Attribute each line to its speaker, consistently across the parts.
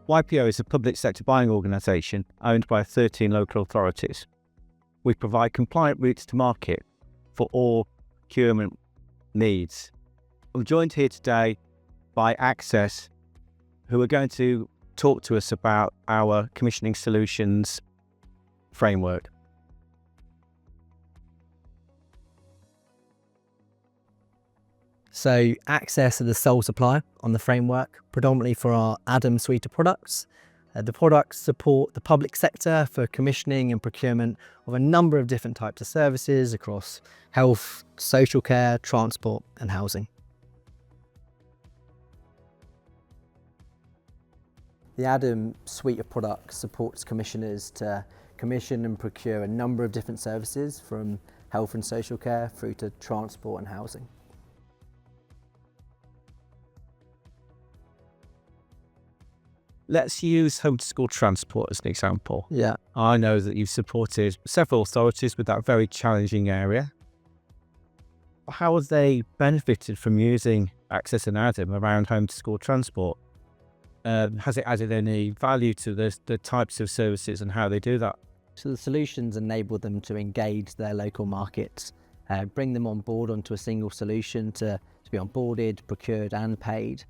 Speaker 1: YPO is a public sector buying organisation owned by 13 local authorities. We provide compliant routes to market for all procurement needs. I'm joined here today by Access, who are going to talk to us about our commissioning solutions framework.
Speaker 2: So Access are the sole supplier on the framework, predominantly for our ADAM suite of products. The products support the public sector for commissioning and procurement of a number of different types of services across health, social care, transport and housing. The ADAM suite of products supports commissioners to commission and procure a number of different services from health and social care through to transport and housing.
Speaker 1: Let's use home to school transport as an example.
Speaker 2: Yeah.
Speaker 1: I know that you've supported several authorities with that very challenging area. How have they benefited from using Access and ADAM around home to school transport? Has it added any value to the types of services and how they do that?
Speaker 2: So the solutions enable them to engage their local markets, bring them on board onto a single solution to be onboarded, procured and paid.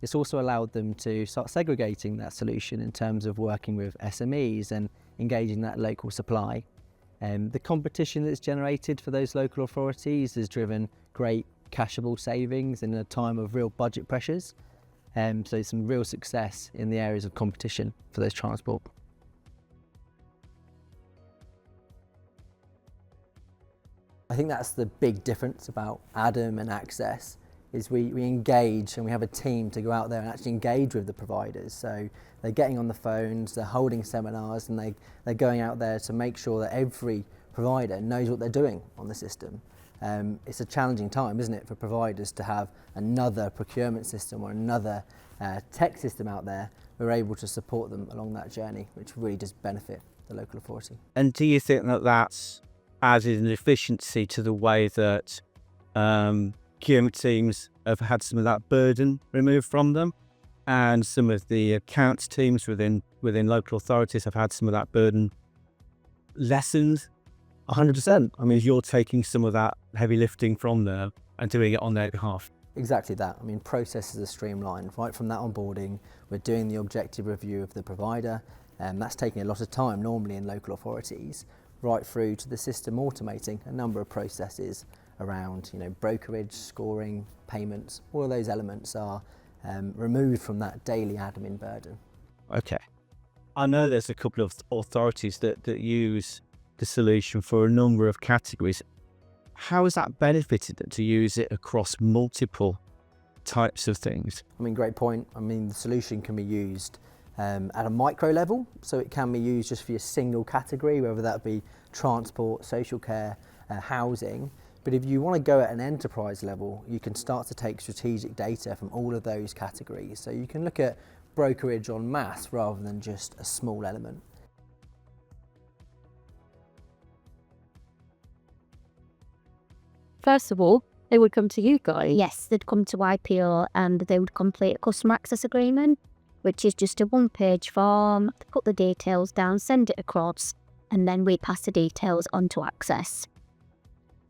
Speaker 2: It's also allowed them to start segregating that solution in terms of working with SMEs and engaging that local supply. The competition that's generated for those local authorities has driven great cashable savings in a time of real budget pressures. So some real success in the areas of competition for those transport. I think that's the big difference about ADAM and Access, is we engage and we have a team to go out there and actually engage with the providers. So they're getting on the phones, they're holding seminars, and they're going out there to make sure that every provider knows what they're doing on the system. It's a challenging time, isn't it, for providers to have another procurement system or another tech system out there. We're able to support them along that journey, which really does benefit the local authority.
Speaker 1: And do you think that that's added an efficiency to the way that procurement teams have had some of that burden removed from them, and some of the accounts teams within local authorities have had some of that burden lessened?
Speaker 2: 100%.
Speaker 1: I mean, you're taking some of that heavy lifting from them and doing it on their behalf.
Speaker 2: Exactly that. I mean, processes are streamlined. Right from that onboarding, we're doing the objective review of the provider, and that's taking a lot of time normally in local authorities, right through to the system automating a number of processes around, brokerage, scoring, payments. All of those elements are removed from that daily admin burden.
Speaker 1: Okay. I know there's a couple of authorities that use the solution for a number of categories. How has that benefited them to use it across multiple types of things?
Speaker 2: I mean, great point. I mean, the solution can be used at a micro level, so it can be used just for your single category, whether that be transport, social care, housing. But if you want to go at an enterprise level, you can start to take strategic data from all of those categories. So you can look at brokerage en masse rather than just a small element.
Speaker 3: First of all, they would come to you guys.
Speaker 4: Yes, they'd come to YPO and they would complete a customer access agreement, which is just a one-page form. They put the details down, send it across, and then we pass the details on to Access.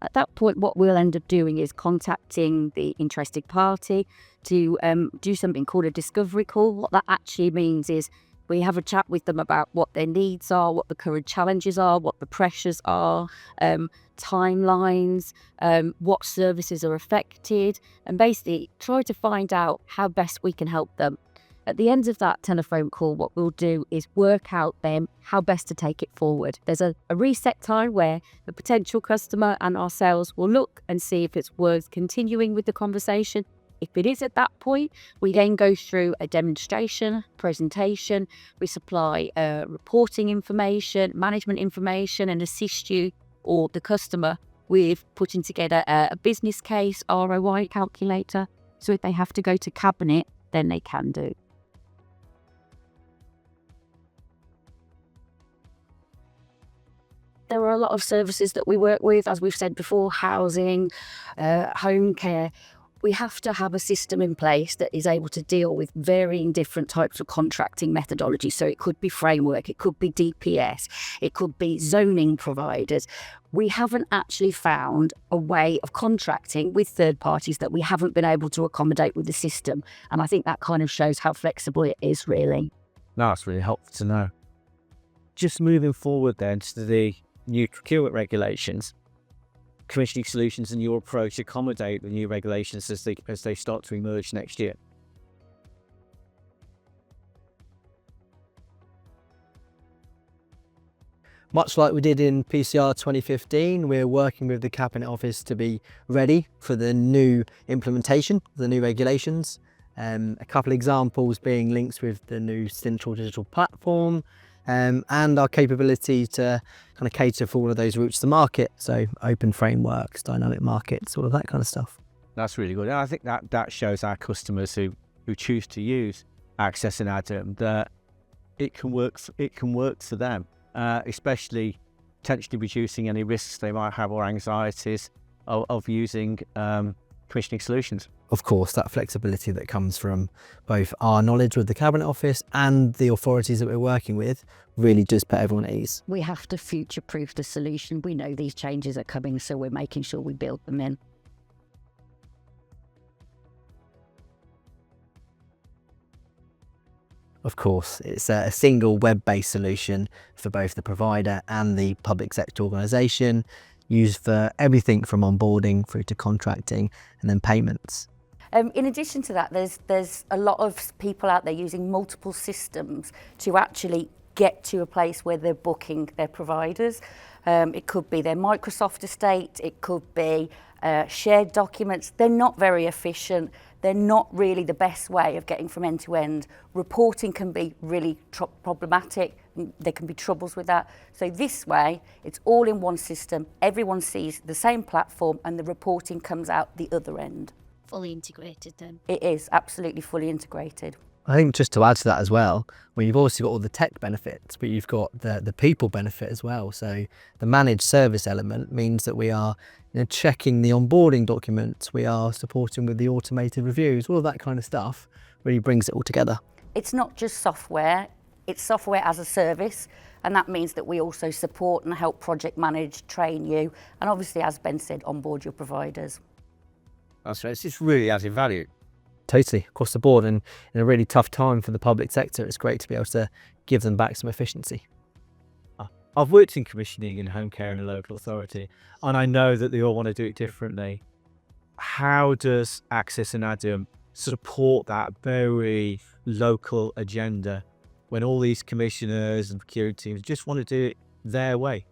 Speaker 3: At that point, what we'll end up doing is contacting the interested party to do something called a discovery call. What that actually means is we have a chat with them about what their needs are, what the current challenges are, what the pressures are, timelines, what services are affected, and basically try to find out how best we can help them. At the end of that telephone call, what we'll do is work out then how best to take it forward. There's a reset time where the potential customer and ourselves will look and see if it's worth continuing with the conversation. If it is at that point, we then go through a demonstration, presentation. We supply reporting information, management information, and assist you or the customer with putting together a business case, ROI calculator. So if they have to go to cabinet, then they can do. There are a lot of services that we work with, as we've said before, housing, home care. We have to have a system in place that is able to deal with varying different types of contracting methodology. So it could be framework, it could be DPS, it could be zoning providers. We haven't actually found a way of contracting with third parties that we haven't been able to accommodate with the system. And I think that kind of shows how flexible it is, really.
Speaker 1: No, that's really helpful to know. Just moving forward then to the new procurement regulations, commissioning solutions and your approach accommodate the new regulations as they start to emerge next year.
Speaker 2: Much like we did in PCR 2015, we're working with the Cabinet Office to be ready for the new implementation, the new regulations. A couple of examples being links with the new central digital platform, and our capability to kind of cater for all of those routes to market. So open frameworks, dynamic markets, all of that kind of stuff.
Speaker 1: That's really good. And I think that shows our customers who choose to use Access and Adam that it can work for them, especially potentially reducing any risks they might have or anxieties of using commissioning solutions.
Speaker 2: Of course, that flexibility that comes from both our knowledge with the Cabinet Office and the authorities that we're working with really does put everyone at ease.
Speaker 3: We have to future-proof the solution. We know these changes are coming, so we're making sure we build them in.
Speaker 2: Of course, it's a single web-based solution for both the provider and the public sector organisation, used for everything from onboarding through to contracting and then payments.
Speaker 5: In addition to that, there's a lot of people out there using multiple systems to actually get to a place where they're booking their providers. It could be their Microsoft estate, it could be shared documents. They're not very efficient. They're not really the best way of getting from end to end. Reporting can be really problematic. There can be troubles with that. So this way, it's all in one system. Everyone sees the same platform and the reporting comes out the other end.
Speaker 4: Fully integrated then.
Speaker 5: It is absolutely fully integrated.
Speaker 2: I think just to add to that as well, well, you've also got all the tech benefits, but you've got the people benefit as well. So the managed service element means that we are checking the onboarding documents, we are supporting with the automated reviews, all of that kind of stuff really brings it all together.
Speaker 5: It's not just software, it's software as a service, and that means that we also support and help project manage, train you, and obviously, as Ben said, onboard your providers.
Speaker 1: That's right. It's just really adding value.
Speaker 2: Totally, across the board, and in a really tough time for the public sector, it's great to be able to give them back some efficiency.
Speaker 1: I've worked in commissioning in home care in a local authority, and I know that they all want to do it differently. How does Access and Adam support that very local agenda when all these commissioners and procurement teams just want to do it their way?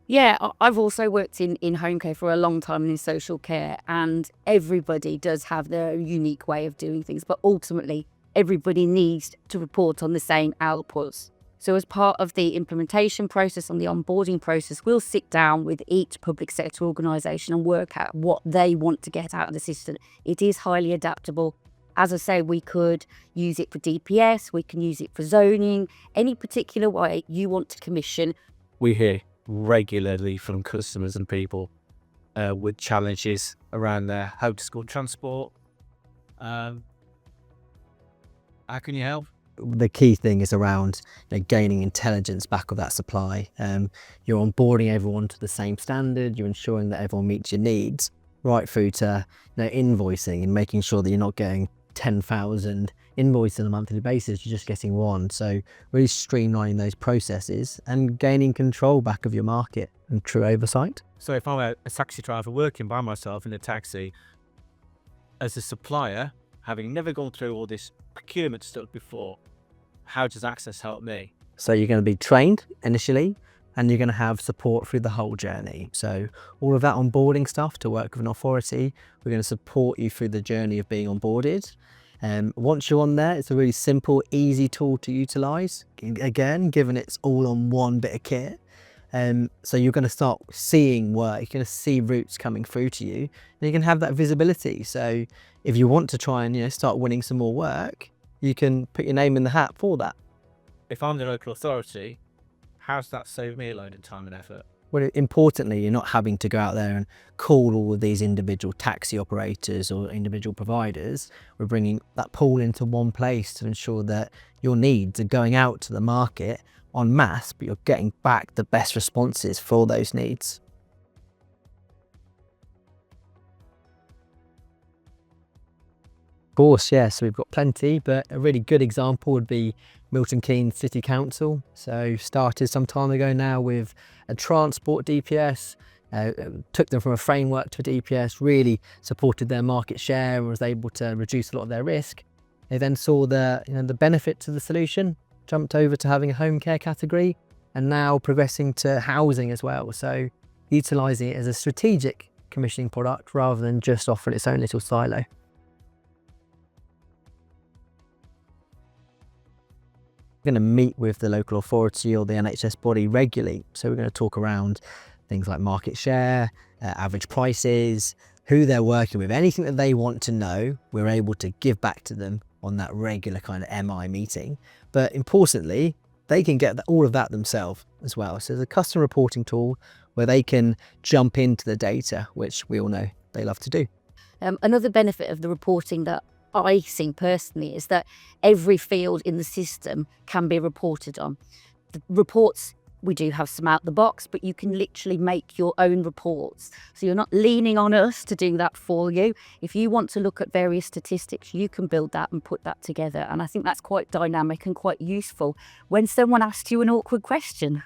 Speaker 3: Yeah, I've also worked in home care for a long time and in social care, and everybody does have their unique way of doing things, but ultimately everybody needs to report on the same outputs. So as part of the implementation process and the onboarding process, we'll sit down with each public sector organisation and work out what they want to get out of the system. It is highly adaptable. As I say, we could use it for DPS, we can use it for zoning, any particular way you want to commission.
Speaker 1: We hear regularly from customers and people with challenges around their home to school transport. How can you help?
Speaker 2: The key thing is around gaining intelligence back of that supply. You're onboarding everyone to the same standard, you're ensuring that everyone meets your needs, right through to invoicing and making sure that you're not getting 10,000 invoices on a monthly basis, you're just getting one. So really streamlining those processes and gaining control back of your market and true oversight.
Speaker 1: So if I'm a taxi driver working by myself in a taxi, as a supplier, having never gone through all this procurement stuff before, how does Access help me?
Speaker 2: So you're going to be trained initially, and you're going to have support through the whole journey. So all of that onboarding stuff to work with an authority, we're going to support you through the journey of being onboarded. Once you're on there, it's a really simple, easy tool to utilise. Again, given it's all on one bit of kit. So you're going to start seeing work, you're going to see routes coming through to you, and you can have that visibility. So if you want to try and start winning some more work, you can put your name in the hat for that.
Speaker 1: If I'm the local authority, how's that save me a load of time and effort?
Speaker 2: Well, importantly, you're not having to go out there and call all of these individual taxi operators or individual providers. We're bringing that pool into one place to ensure that your needs are going out to the market en masse, but you're getting back the best responses for those needs. Of course, yeah, so we've got plenty, but a really good example would be Milton Keynes City Council. So started some time ago now with a transport DPS, took them from a framework to a DPS, really supported their market share and was able to reduce a lot of their risk. They then saw the benefit to the solution, jumped over to having a home care category, and now progressing to housing as well. So utilising it as a strategic commissioning product rather than just offering its own little silo. Going to meet with the local authority or the NHS body regularly. So we're going to talk around things like market share, average prices, who they're working with, anything that they want to know, we're able to give back to them on that regular kind of MI meeting. But importantly, they can get all of that themselves as well. So there's a customer reporting tool where they can jump into the data, which we all know they love to do.
Speaker 3: Another benefit of the reporting that I see personally is that every field in the system can be reported on. The reports, we do have some out the box, but you can literally make your own reports. So you're not leaning on us to do that for you. If you want to look at various statistics, you can build that and put that together. And I think that's quite dynamic and quite useful when someone asks you an awkward question.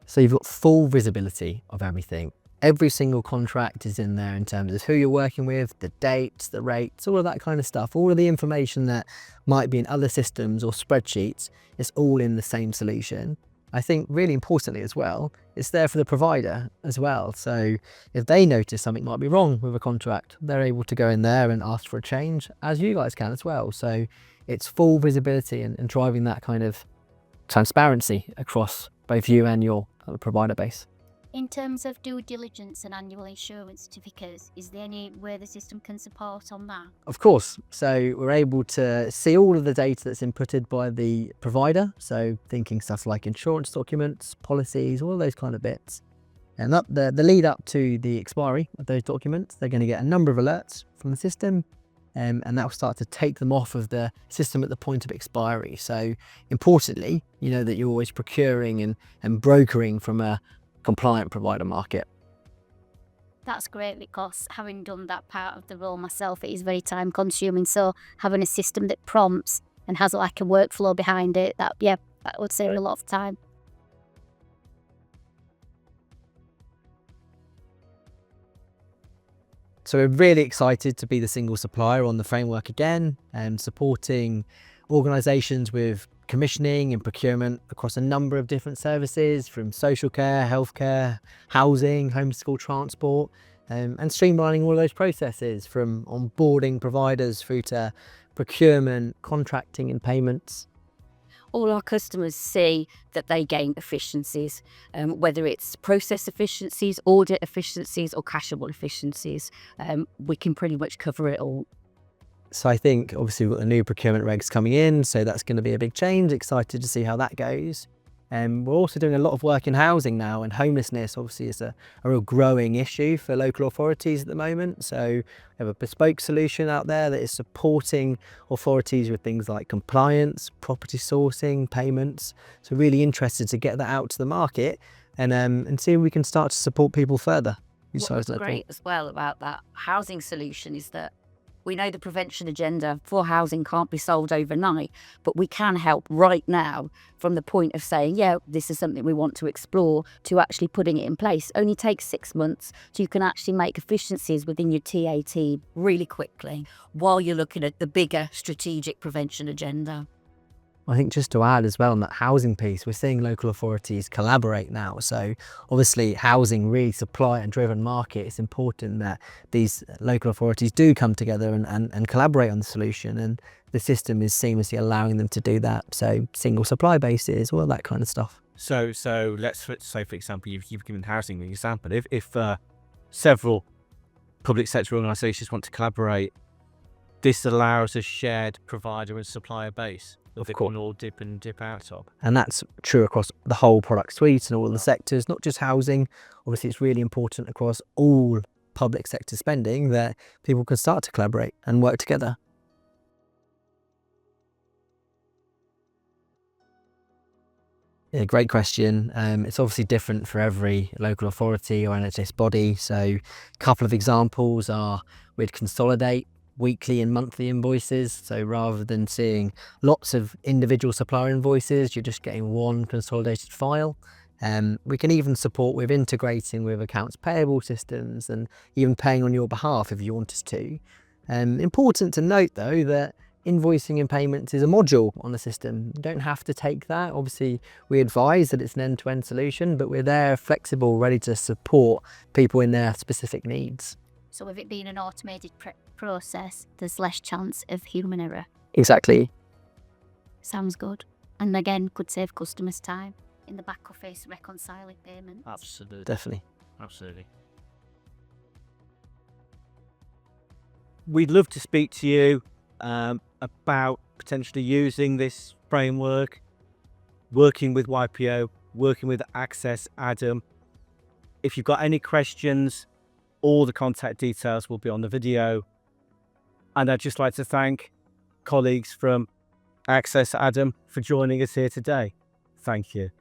Speaker 2: So you've got full visibility of everything. Every single contract is in there in terms of who you're working with, the dates, the rates, all of that kind of stuff. All of the information that might be in other systems or spreadsheets, it's all in the same solution. I think really importantly as well, it's there for the provider as well. So if they notice something might be wrong with a contract, they're able to go in there and ask for a change, as you guys can as well. So it's full visibility and driving that kind of transparency across both you and your provider base.
Speaker 4: In terms of due diligence and annual insurance certificates, is there any way the system can support on that?
Speaker 2: Of course. So we're able to see all of the data that's inputted by the provider. So thinking stuff like insurance documents, policies, all of those kind of bits. And the lead up to the expiry of those documents, they're going to get a number of alerts from the system. And that will start to take them off of the system at the point of expiry. So importantly, you know that you're always procuring and brokering from a compliant provider market.
Speaker 4: That's great, because having done that part of the role myself, it is very time consuming. So having a system that prompts and has like a workflow behind it, that would save a lot of time.
Speaker 2: So we're really excited to be the single supplier on the framework again, and supporting organisations with commissioning and procurement across a number of different services, from social care, healthcare, housing, homeschool transport, and streamlining all of those processes from onboarding providers through to procurement, contracting and payments.
Speaker 3: All our customers see that they gain efficiencies, whether it's process efficiencies, audit efficiencies or cashable efficiencies. We can pretty much cover it all.
Speaker 2: So I think obviously we've got the new procurement regs coming in, so that's going to be a big change. Excited to see how that goes. We're also doing a lot of work in housing now, and homelessness obviously is a real growing issue for local authorities at the moment. So we have a bespoke solution out there that is supporting authorities with things like compliance, property sourcing, payments. So really interested to get that out to the market and see if we can start to support people further.
Speaker 3: What's great as well about that housing solution is that we know the prevention agenda for housing can't be solved overnight, but we can help right now from the point of saying, yeah, this is something we want to explore, to actually putting it in place. Only takes 6 months, so you can actually make efficiencies within your TAT really quickly while you're looking at the bigger strategic prevention agenda.
Speaker 2: I think just to add as well on that housing piece, we're seeing local authorities collaborate now. So obviously housing, really supply and driven market, it's important that these local authorities do come together and collaborate on the solution, and the system is seamlessly allowing them to do that. So single supply bases, all that kind of stuff.
Speaker 1: So let's say, for example, you've given housing the example. If several public sector organisations want to collaborate, this allows a shared provider and supplier base. that they can all dip and dip out of.
Speaker 2: And that's true across the whole product suite and all the sectors, not just housing. Obviously, it's really important across all public sector spending that people can start to collaborate and work together. Yeah, great question. It's obviously different for every local authority or NHS body. So a couple of examples are we'd consolidate weekly and monthly invoices. So rather than seeing lots of individual supplier invoices, you're just getting one consolidated file. We can even support with integrating with accounts payable systems and even paying on your behalf if you want us to. Important to note though that invoicing and payments is a module on the system. You don't have to take that. Obviously, we advise that it's an end-to-end solution, but we're there flexible, ready to support people in their specific needs.
Speaker 4: So with it being an automated process, there's less chance of human error.
Speaker 2: Exactly.
Speaker 4: Sounds good. And again, could save customers time in the back office reconciling payments.
Speaker 1: Absolutely.
Speaker 2: Definitely.
Speaker 1: Absolutely. We'd love to speak to you about potentially using this framework, working with YPO, working with Access Adam. If you've got any questions, all the contact details will be on the video. And I'd just like to thank colleagues from Access Adam for joining us here today. Thank you.